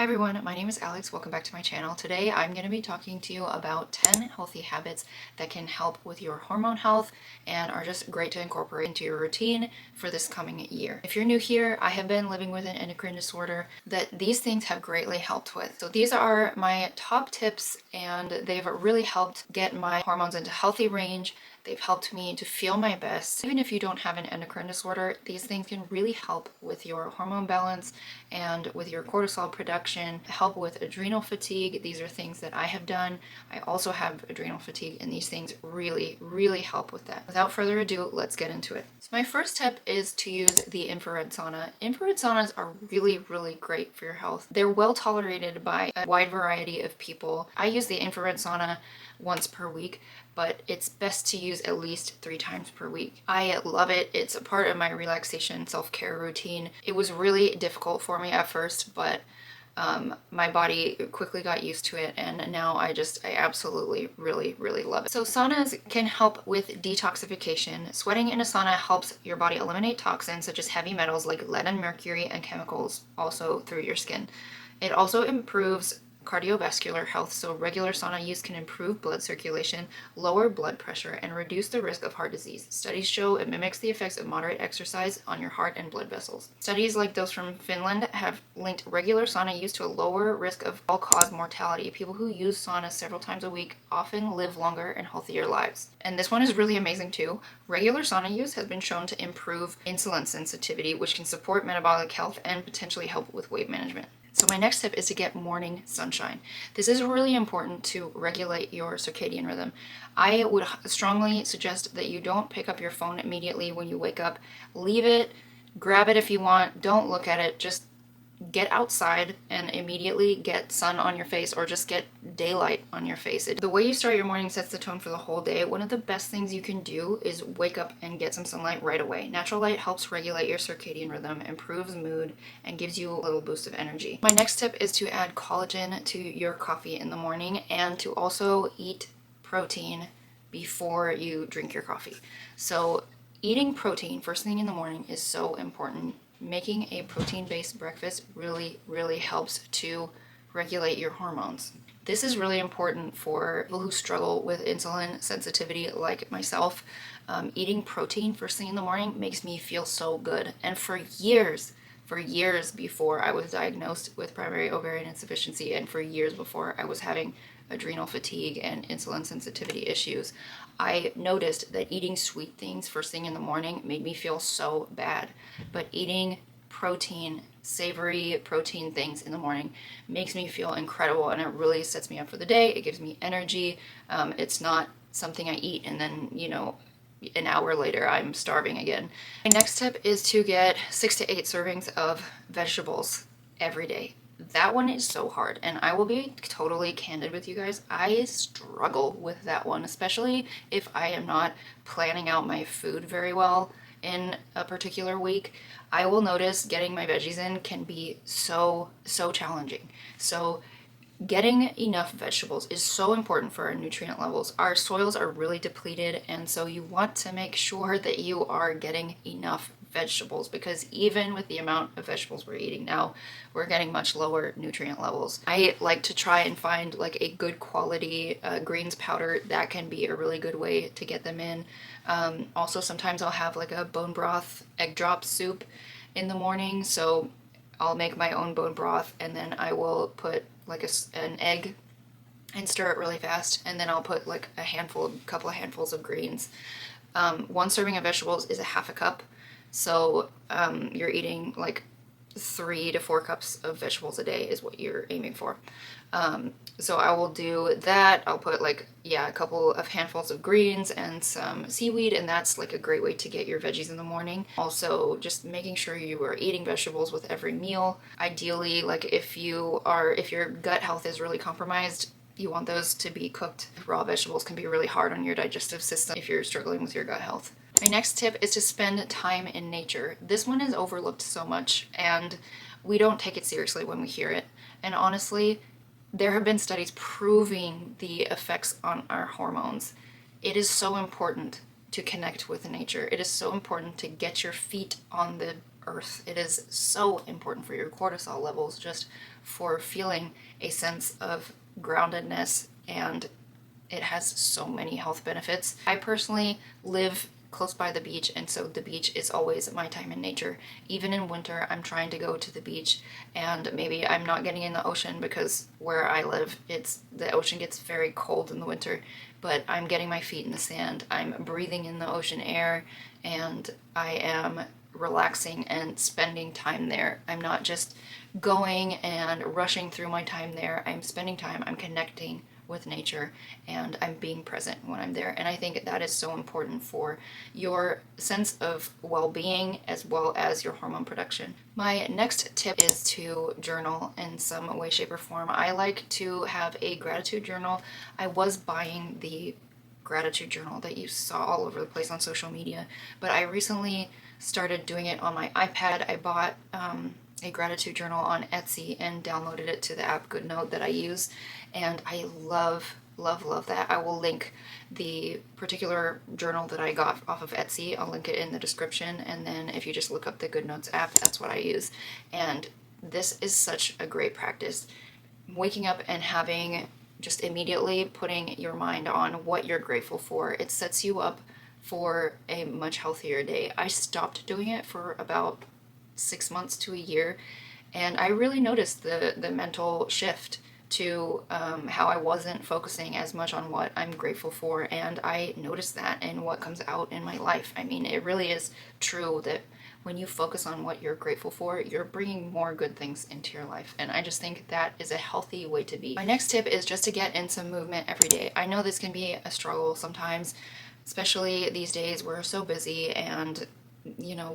Hi everyone, my name is Alex. Welcome back to my channel. Today I'm going to be talking to you about 10 healthy habits that can help with your hormone health and are just great to incorporate into your routine for this coming year. If you're new here, I have been living with an endocrine disorder that these things have greatly helped with. So these are my top tips and they've really helped get my hormones into healthy range. They've helped me to feel my best. Even if you don't have an endocrine disorder, these things can really help with your hormone balance and with your cortisol production, help with adrenal fatigue. These are things that I have done. I also have adrenal fatigue, and these things really help with that. Without further ado, let's get into it. So my first tip is to use the infrared sauna. Infrared saunas are really great for your health. They're well tolerated by a wide variety of people. I use the infrared sauna once per week, but it's best to use at least 3 times per week. I love it. It's a part of my relaxation self-care routine. It was really difficult for me at first, but my body quickly got used to it, and now I absolutely really love it. So saunas can help with detoxification. Sweating in a sauna helps your body eliminate toxins such as heavy metals like lead and mercury and chemicals also through your skin. It also improves cardiovascular health, so regular sauna use can improve blood circulation, lower blood pressure, and reduce the risk of heart disease. Studies show it mimics the effects of moderate exercise on your heart and blood vessels. Studies like those from Finland have linked regular sauna use to a lower risk of all-cause mortality. People who use sauna several times a week often live longer and healthier lives. And this one is really amazing too. Regular sauna use has been shown to improve insulin sensitivity, which can support metabolic health and potentially help with weight management. So my next tip is to get morning sunshine. This is really important to regulate your circadian rhythm. I would strongly suggest that you don't pick up your phone immediately when you wake up. Leave it, grab it if you want, don't look at it, just get outside and immediately get sun on your face or just get daylight on your face. The way you start your morning sets the tone for the whole day. One of the best things you can do is wake up and get some sunlight right away. Natural light helps regulate your circadian rhythm, improves mood, and gives you a little boost of energy. My next tip is to add collagen to your coffee in the morning and to also eat protein before you drink your coffee. So eating protein first thing in the morning is so important. Making a protein-based breakfast really helps to regulate your hormones. This is really important for people who struggle with insulin sensitivity like myself. Eating protein first thing in the morning makes me feel so good. And for years before I was diagnosed with primary ovarian insufficiency, and for years before I was having adrenal fatigue and insulin sensitivity issues, I noticed that eating sweet things first thing in the morning made me feel so bad. But eating protein, savory protein things in the morning makes me feel incredible, and it really sets me up for the day. It gives me energy. It's not something I eat and then, an hour later I'm starving again. My next tip is to get 6 to 8 servings of vegetables every day. That one is so hard, and I will be totally candid with you guys. I struggle with that one, especially if I am not planning out my food very well in a particular week. I will notice getting my veggies in can be so challenging. So getting enough vegetables is so important for our nutrient levels. Our soils are really depleted, and so you want to make sure that you are getting enough vegetables, because even with the amount of vegetables we're eating now, we're getting much lower nutrient levels. I like to try and find like a good quality greens powder. That can be a really good way to get them in. Also, sometimes I'll have like a bone broth egg drop soup in the morning, so I'll make my own bone broth, and then I will put like an egg and stir it really fast, and then I'll put like a couple of handfuls of greens. 1 serving of vegetables is a half a cup, so you're eating like 3 to 4 cups of vegetables a day is what you're aiming for. So I will do that. I'll put a couple of handfuls of greens and some seaweed, and that's like a great way to get your veggies in the morning. Also, just making sure you are eating vegetables with every meal. Ideally, like if your gut health is really compromised, you want those to be cooked. Raw vegetables can be really hard on your digestive system if you're struggling with your gut health. My next tip is to spend time in nature. This one is overlooked so much, and we don't take it seriously when we hear it. And honestly, there have been studies proving the effects on our hormones. It is so important to connect with nature. It is so important to get your feet on the earth. It is so important for your cortisol levels, just for feeling a sense of groundedness, and it has so many health benefits. I personally live close by the beach, and so the beach is always my time in nature. Even in winter, I'm trying to go to the beach, and maybe I'm not getting in the ocean because where I live, the ocean gets very cold in the winter, but I'm getting my feet in the sand, I'm breathing in the ocean air, and I am relaxing and spending time there. I'm not just going and rushing through my time there. I'm spending time, I'm connecting with nature, and I'm being present when I'm there. And I think that is so important for your sense of well-being as well as your hormone production. My next tip is to journal in some way, shape, or form. I like to have a gratitude journal. I was buying the gratitude journal that you saw all over the place on social media, but I recently started doing it on my iPad. I bought a gratitude journal on Etsy and downloaded it to the app GoodNote that I use, and I love that. I will link the particular journal that I got off of Etsy. I'll link it in the description, and then if you just look up the GoodNotes app, that's what I use. And this is such a great practice. Waking up and having just immediately putting your mind on what you're grateful for, it sets you up for a much healthier day. I stopped doing it for about 6 months to a year, and I really noticed the mental shift to how I wasn't focusing as much on what I'm grateful for, and I noticed that in what comes out in my life. I mean, it really is true that when you focus on what you're grateful for, you're bringing more good things into your life, and I just think that is a healthy way to be. My next tip is just to get in some movement every day. I know this can be a struggle sometimes, especially these days. We're so busy, and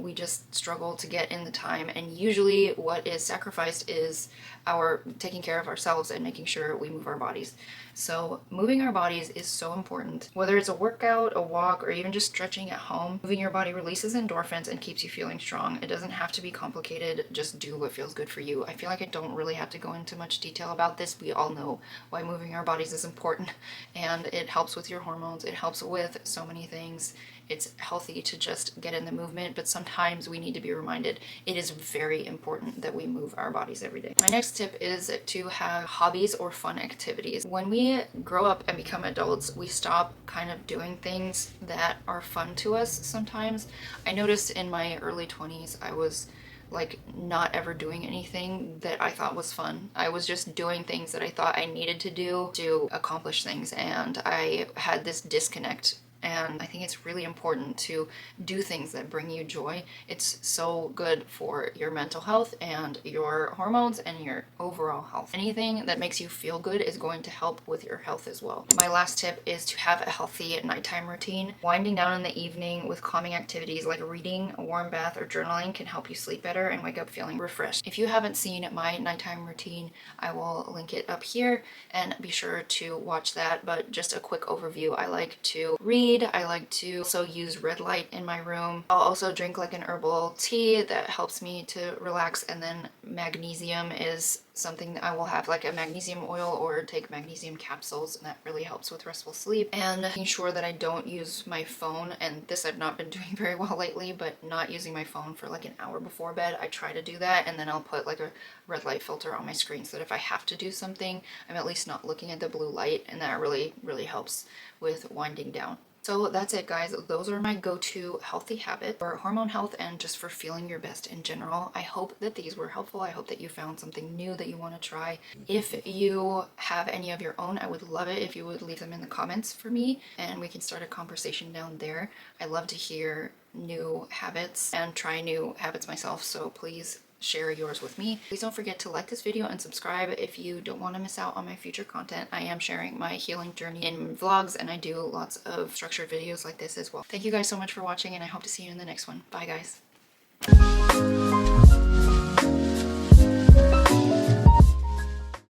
we just struggle to get in the time, and usually what is sacrificed is our taking care of ourselves and making sure we move our bodies. So moving our bodies is so important. Whether it's a workout, a walk, or even just stretching at home, moving your body releases endorphins and keeps you feeling strong. It doesn't have to be complicated, just do what feels good for you. I feel like I don't really have to go into much detail about this. We all know why moving our bodies is important, and it helps with your hormones, it helps with so many things. It's healthy to just get in the movement, but sometimes we need to be reminded it is very important that we move our bodies every day. My next tip is to have hobbies or fun activities. When we grow up and become adults, we stop kind of doing things that are fun to us sometimes. I noticed in my early 20s, I was like not ever doing anything that I thought was fun. I was just doing things that I thought I needed to do to accomplish things, and I had this disconnect. And I think it's really important to do things that bring you joy. It's so good for your mental health and your hormones and your overall health. Anything that makes you feel good is going to help with your health as well. My last tip is to have a healthy nighttime routine. Winding down in the evening with calming activities like reading, a warm bath, or journaling can help you sleep better and wake up feeling refreshed. If you haven't seen my nighttime routine, I will link it up here, and be sure to watch that. But just a quick overview: I like to read, I like to also use red light in my room. I'll also drink like an herbal tea that helps me to relax, and then magnesium is something that I will have, like a magnesium oil, or take magnesium capsules, and that really helps with restful sleep. And making sure that I don't use my phone, and this I've not been doing very well lately, but not using my phone for like an hour before bed. I try to do that, and then I'll put like a red light filter on my screen so that if I have to do something, I'm at least not looking at the blue light, and that really helps with winding down. So that's it, guys. Those are my go-to healthy habits for hormone health and just for feeling your best in general. I hope that these were helpful. I hope that you found something new that you want to try. If you have any of your own, I would love it if you would leave them in the comments for me, and we can start a conversation down there. I love to hear new habits and try new habits myself, so please share yours with me. Please don't forget to like this video and subscribe if you don't want to miss out on my future content. I am sharing my healing journey in vlogs, and I do lots of structured videos like this as well. Thank you guys so much for watching, and I hope to see you in the next one. Bye, guys.